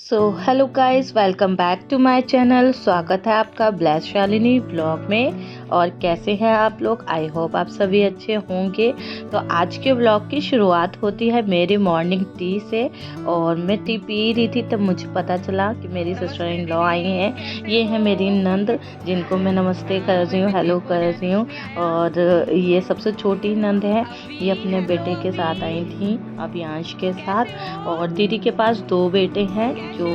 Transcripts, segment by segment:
So hello guys, welcome back to my channel. स्वागत है आपका ब्लेस शालिनी ब्लॉग में। और कैसे हैं आप लोग? आई होप आप सभी अच्छे होंगे। तो आज के ब्लॉग की शुरुआत होती है मेरी मॉर्निंग टी से। और मैं टी पी रही थी तब मुझे पता चला कि मेरी सिस्टर इन लॉ आई हैं। ये है मेरी नंद, जिनको मैं नमस्ते कर रही हूँ, हेलो कर रही हूँ। और ये सबसे छोटी नंद है। ये अपने बेटे के साथ आई थी, अभियांश के साथ। और दीदी के पास दो बेटे हैं। जो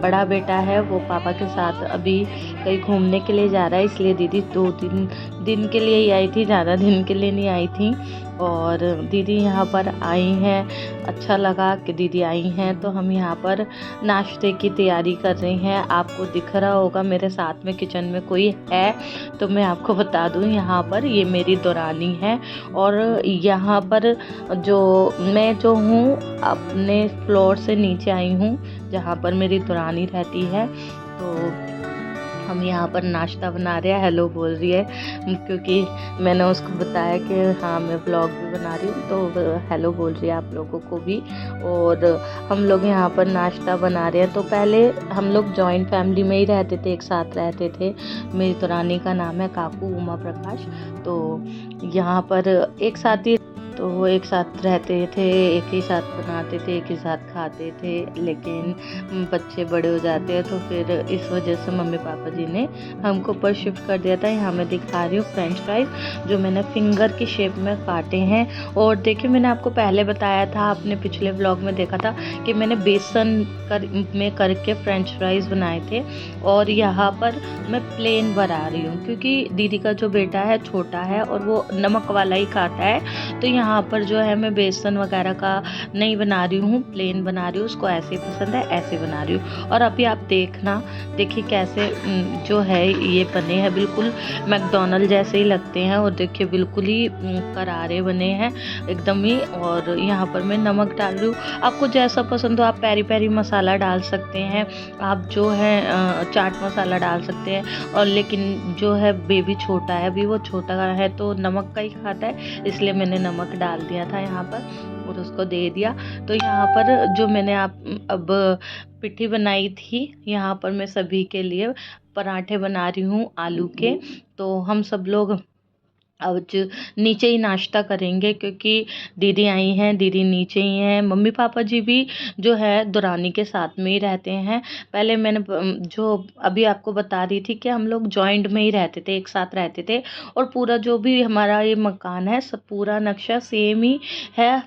बड़ा बेटा है वो पापा के साथ अभी कहीं घूमने के लिए जा रहा है, इसलिए दीदी 2-3 दिन के लिए ही आई थी, ज़्यादा दिन के लिए नहीं आई थी। और दीदी यहाँ पर आई हैं, अच्छा लगा कि दीदी आई हैं। तो हम यहाँ पर नाश्ते की तैयारी कर रहे हैं। आपको दिख रहा होगा मेरे साथ में किचन में कोई है तो मैं आपको बता दूँ, यहाँ पर ये मेरी दौरानी है। और यहाँ पर मैं हूँ अपने फ्लोर से नीचे आई हूँ, जहाँ पर मेरी दौरानी रहती है। तो हम यहाँ पर नाश्ता बना रहे हैं, हेलो बोल रही है, क्योंकि मैंने उसको बताया कि हाँ मैं ब्लॉग भी बना रही हूँ, तो हेलो बोल रही है आप लोगों को भी। और हम लोग यहाँ पर नाश्ता बना रहे हैं। तो पहले हम लोग जॉइंट फैमिली में ही रहते थे, एक साथ रहते थे। मेरी दौरानी का नाम है काकू उमा प्रकाश। तो यहाँ पर एक साथ ही एक साथ रहते थे, एक ही साथ बनाते थे, एक ही साथ खाते थे। लेकिन बच्चे बड़े हो जाते हैं तो फिर इस वजह से मम्मी पापा जी ने हमको ऊपर शिफ्ट कर दिया था। यहाँ मैं दिखा रही हूँ फ्रेंच फ्राइज, जो मैंने फिंगर की शेप में काटे हैं। और देखिए, मैंने आपको पहले बताया था, अपने पिछले व्लॉग में देखा था कि मैंने बेसन में करके फ्रेंच फ्राइज बनाए थे। और यहाँ पर मैं प्लेन बना रही हूँ, क्योंकि दीदी का जो बेटा है छोटा है और वो नमक वाला ही खाता है। तो यहाँ पर जो है मैं बेसन वगैरह का नहीं बना रही हूँ, प्लेन बना रही हूँ। उसको ऐसे ही पसंद है, ऐसे बना रही हूँ। और अभी आप देखिए कैसे जो है ये बने हैं, बिल्कुल मैकडोनल्ड जैसे ही लगते हैं। और देखिए बिल्कुल ही करारे बने हैं एकदम ही। और यहाँ पर मैं नमक डाल रही हूँ। आपको जैसा पसंद हो आप पेरी पेरी मसाला डाल सकते हैं, आप जो है चाट मसाला डाल सकते हैं। और लेकिन जो है बेबी छोटा है, अभी वो छोटा है तो नमक का ही खाता है, इसलिए मैंने नमक डाल दिया था यहाँ पर और उसको दे दिया। तो यहाँ पर जो मैंने अब पिट्ठी बनाई थी, यहाँ पर मैं सभी के लिए पराठे बना रही हूँ आलू के। तो हम सब लोग अब नीचे ही नाश्ता करेंगे, क्योंकि दीदी आई हैं, दीदी नीचे ही हैं। मम्मी पापा जी भी जो है दुरानी के साथ में ही रहते हैं। पहले मैंने जो अभी आपको बता रही थी कि हम लोग जॉइंट में ही रहते थे, एक साथ रहते थे। और पूरा जो भी हमारा ये मकान है, सब पूरा नक्शा सेम ही है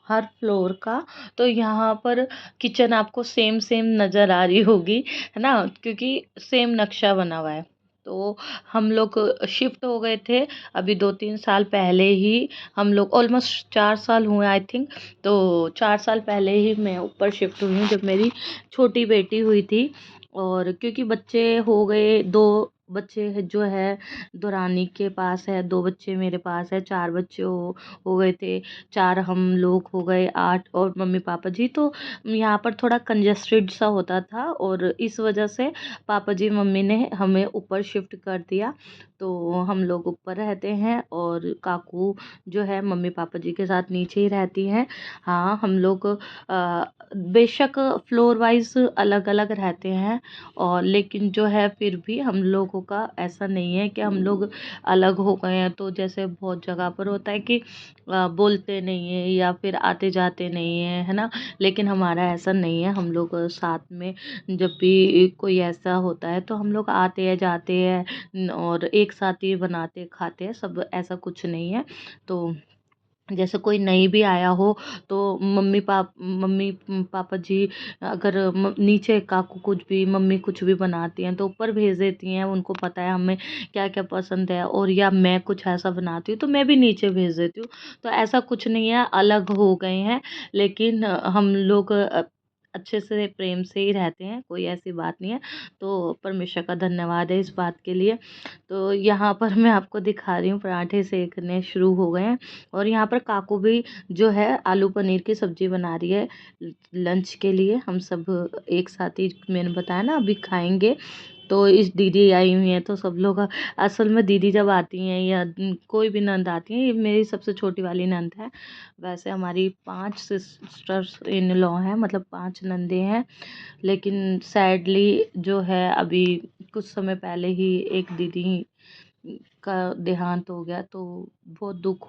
हर फ्लोर का। तो यहाँ पर किचन आपको सेम सेम नज़र आ रही होगी, है ना, क्योंकि सेम नक्शा बना हुआ है। तो हम लोग शिफ्ट हो गए थे अभी 2-3 साल पहले ही। हम लोग ऑलमोस्ट 4 साल हुए आई थिंक। तो 4 साल पहले ही मैं ऊपर शिफ्ट हुई हूँ, जब मेरी छोटी बेटी हुई थी। और क्योंकि बच्चे हो गए, 2 बच्चे जो है दुरानी के पास है, 2 बच्चे मेरे पास है, 4 बच्चे हो गए थे। 4 हम लोग हो गए, 8 और मम्मी पापा जी। तो यहाँ पर थोड़ा कंजेस्टेड सा होता था, और इस वजह से पापा जी मम्मी ने हमें ऊपर शिफ्ट कर दिया। तो हम लोग ऊपर रहते हैं और काकू जो है मम्मी पापा जी के साथ नीचे ही रहती हैं। हाँ, हम लोग बेशक फ्लोर वाइज अलग अलग रहते हैं, और लेकिन जो है फिर भी हम लोगों का ऐसा नहीं है कि हम लोग अलग हो गए हैं। तो जैसे बहुत जगह पर होता है कि बोलते नहीं है या फिर आते जाते नहीं है, है ना। लेकिन हमारा ऐसा नहीं है, हम लोग साथ में जब भी कोई ऐसा होता है तो हम लोग आते हैं जाते हैं, और एक साथ ही बनाते खाते हैं सब, ऐसा कुछ नहीं है। तो जैसे कोई नहीं भी आया हो तो मम्मी पापा जी अगर नीचे काकू कुछ भी, मम्मी कुछ भी बनाती हैं तो ऊपर भेज देती हैं। उनको पता है हमें क्या क्या पसंद है, और या मैं कुछ ऐसा बनाती हूँ तो मैं भी नीचे भेज देती हूँ। तो ऐसा कुछ नहीं है, अलग हो गए हैं। लेकिन हम लोग अच्छे से प्रेम से ही रहते हैं, कोई ऐसी बात नहीं है। तो परमेश्वर का धन्यवाद है इस बात के लिए। तो यहाँ पर मैं आपको दिखा रही हूँ, पराठे सेकने शुरू हो गए हैं। और यहाँ पर काकू भी जो है आलू पनीर की सब्ज़ी बना रही है लंच के लिए। हम सब एक साथ ही, मैंने बताया ना, अभी खाएंगे। तो इस दीदी आई हुई हैं तो सब लोग असल में दीदी जब आती हैं या कोई भी नंद आती है, ये मेरी सबसे छोटी वाली नंद है। वैसे हमारी 5 सिस्टर्स इन लॉ हैं, मतलब 5 नंदे हैं। लेकिन सैडली जो है अभी कुछ समय पहले ही एक दीदी का देहांत हो गया, तो बहुत दुख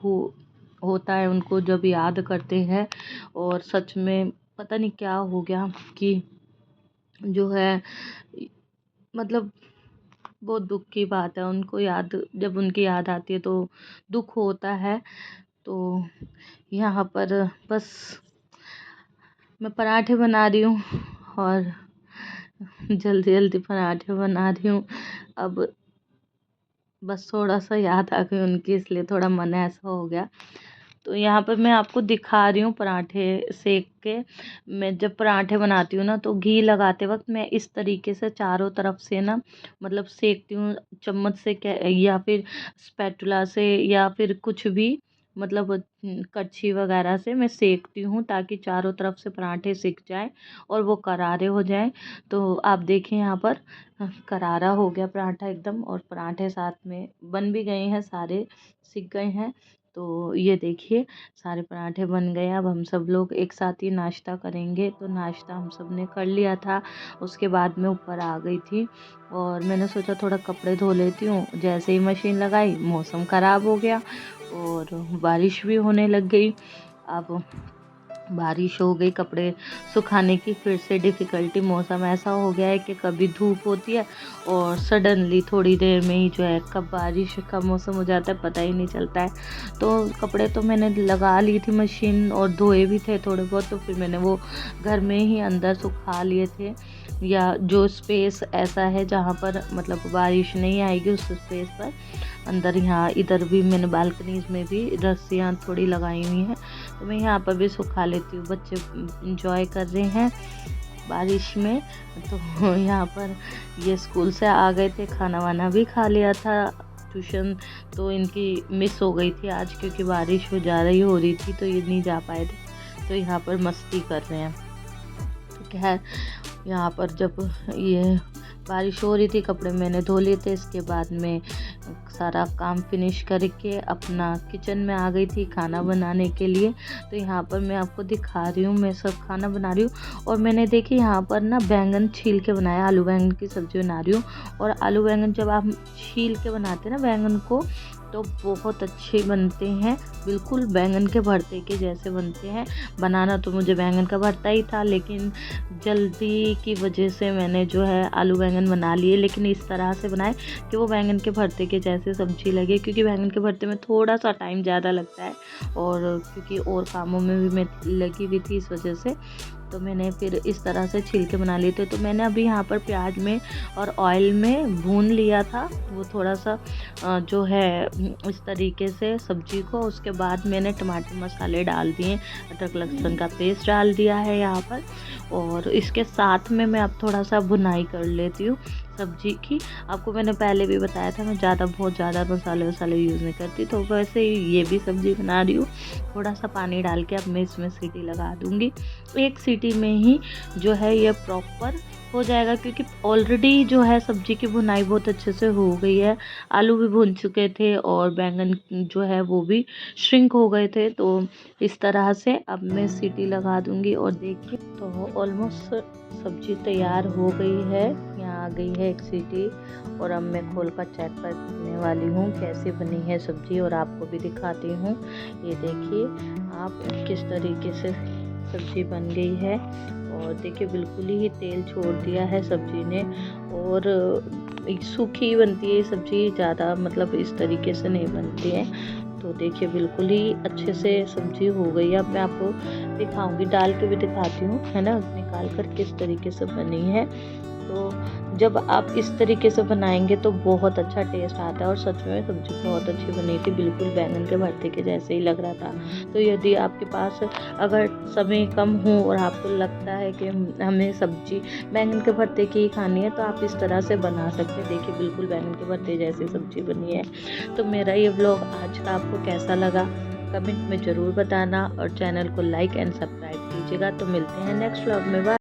होता है उनको जब याद करते हैं। और सच में पता नहीं क्या हो गया कि जो है मतलब बहुत दुख की बात है। उनको याद, जब उनकी याद आती है तो दुख होता है। तो यहाँ पर बस मैं पराठे बना रही हूँ और जल्दी जल्दी पराठे बना रही हूँ। अब बस थोड़ा सा याद आ गई उनकी, इसलिए थोड़ा मन ऐसा हो गया। तो यहाँ पर मैं आपको दिखा रही हूँ पराठे सेक के। मैं जब पराठे बनाती हूँ ना, तो घी लगाते वक्त मैं इस तरीके से चारों तरफ से ना मतलब सेकती हूँ, चम्मच से या फिर स्पैटुला से या फिर कुछ भी, मतलब कच्छी वगैरह से मैं सेकती हूँ ताकि चारों तरफ से पराठे सिक जाए और वो करारे हो जाए। तो आप देखें यहाँ पर करारा हो गया पराठा एकदम, और पराठे साथ में बन भी गए हैं, सारे सिक गए हैं। तो ये देखिए सारे पराठे बन गए। अब हम सब लोग एक साथ ही नाश्ता करेंगे। तो नाश्ता हम सब ने कर लिया था। उसके बाद मैं ऊपर आ गई थी और मैंने सोचा थोड़ा कपड़े धो लेती हूँ। जैसे ही मशीन लगाई मौसम ख़राब हो गया और बारिश भी होने लग गई। अब बारिश हो गई, कपड़े सुखाने की फिर से डिफ़िकल्टी। मौसम ऐसा हो गया है कि कभी धूप होती है और सडनली थोड़ी देर में ही जो है कब बारिश का मौसम हो जाता है पता ही नहीं चलता है। तो कपड़े तो मैंने लगा ली थी मशीन और धोए भी थे थोड़े बहुत, तो फिर मैंने वो घर में ही अंदर सुखा लिए थे। या जो स्पेस ऐसा है जहाँ पर मतलब बारिश नहीं आएगी उस स्पेस पर अंदर, यहाँ इधर भी मैंने बालकनीज़ में भी रस्सियाँ थोड़ी लगाई हुई हैं, तो मैं यहाँ पर भी सुखा लेती हूँ। बच्चे इंजॉय कर रहे हैं बारिश में। तो यहाँ पर ये स्कूल से आ गए थे, खाना वाना भी खा लिया था। ट्यूशन तो इनकी मिस हो गई थी आज क्योंकि बारिश हो रही थी, तो ये नहीं जा पाए थे। तो यहाँ पर मस्ती कर रहे हैं। तो क्या है, यहाँ पर जब ये बारिश हो रही थी कपड़े मैंने धो लिए थे। इसके बाद में सारा काम फिनिश करके अपना किचन में आ गई थी खाना बनाने के लिए। तो यहाँ पर मैं आपको दिखा रही हूँ, मैं सब खाना बना रही हूँ। और मैंने देखी यहाँ पर ना बैंगन छील के बनाया, आलू बैंगन की सब्ज़ी बना रही हूँ। और आलू बैंगन जब आप छील के बनाते हैं ना बैंगन को, तो बहुत अच्छे बनते हैं, बिल्कुल बैंगन के भरते के जैसे बनते हैं। बनाना तो मुझे बैंगन का भरता ही था, लेकिन जल्दी की वजह से मैंने जो है आलू बैंगन बना लिए, लेकिन इस तरह से बनाए कि वो बैंगन के भरते के जैसे सब्जी लगे। क्योंकि बैंगन के भरते में थोड़ा सा टाइम ज़्यादा लगता है और क्योंकि और कामों में भी मैं लगी हुई थी, इस वजह से तो मैंने फिर इस तरह से छिलके बना लिए थे। तो मैंने अभी यहाँ पर प्याज में और ऑयल में भून लिया था वो थोड़ा सा जो है इस तरीके से सब्जी को। उसके बाद मैंने टमाटर मसाले डाल दिए, अदरक लहसुन का पेस्ट डाल दिया है यहाँ पर। और इसके साथ में मैं अब थोड़ा सा भुनाई कर लेती हूँ सब्जी की। आपको मैंने पहले भी बताया था मैं बहुत ज़्यादा मसाले वसाले यूज़ नहीं करती, तो वैसे ही ये भी सब्ज़ी बना रही हूँ। थोड़ा सा पानी डाल के अब मैं इसमें सीटी लगा दूँगी। एक सीटी में ही जो है ये प्रॉपर हो जाएगा, क्योंकि ऑलरेडी जो है सब्ज़ी की भुनाई बहुत अच्छे से हो गई है। आलू भी भुन चुके थे और बैंगन जो है वो भी श्रिंक हो गए थे। तो इस तरह से अब मैं सीटी लगा दूँगी। और देखिए तो ऑलमोस्ट सब्ज़ी तैयार हो गई है, यहाँ आ गई है एक सीटी। और अब मैं खोल कर चेक करने वाली हूँ कैसे बनी है सब्ज़ी, और आपको भी दिखाती हूँ। ये देखिए आप किस तरीके से सब्ज़ी बन गई है। और देखिए बिल्कुल ही तेल छोड़ दिया है सब्ज़ी ने, और सूखी बनती है सब्ज़ी, ज़्यादा मतलब इस तरीके से नहीं बनती है। तो देखिए बिल्कुल ही अच्छे से सब्ज़ी हो गई है। अब मैं आपको दिखाऊंगी, डाल के भी दिखाती हूँ, है ना, निकाल कर किस तरीके से बनी है। तो जब आप इस तरीके से बनाएंगे तो बहुत अच्छा टेस्ट आता है। और सच में सब्ज़ी बहुत अच्छी बनी थी, बिल्कुल बैंगन के भरते के जैसे ही लग रहा था। तो यदि आपके पास अगर समय कम हो और आपको लगता है कि हमें सब्ज़ी बैंगन के भरते की ही खानी है, तो आप इस तरह से बना सकते हैं। देखिए बिल्कुल बैंगन के भरते जैसी सब्ज़ी बनी है। तो मेरा ये व्लॉग आज का आपको कैसा लगा कमेंट में ज़रूर बताना, और चैनल को लाइक एंड सब्सक्राइब कीजिएगा। तो मिलते हैं नेक्स्ट व्लॉग में। बाय।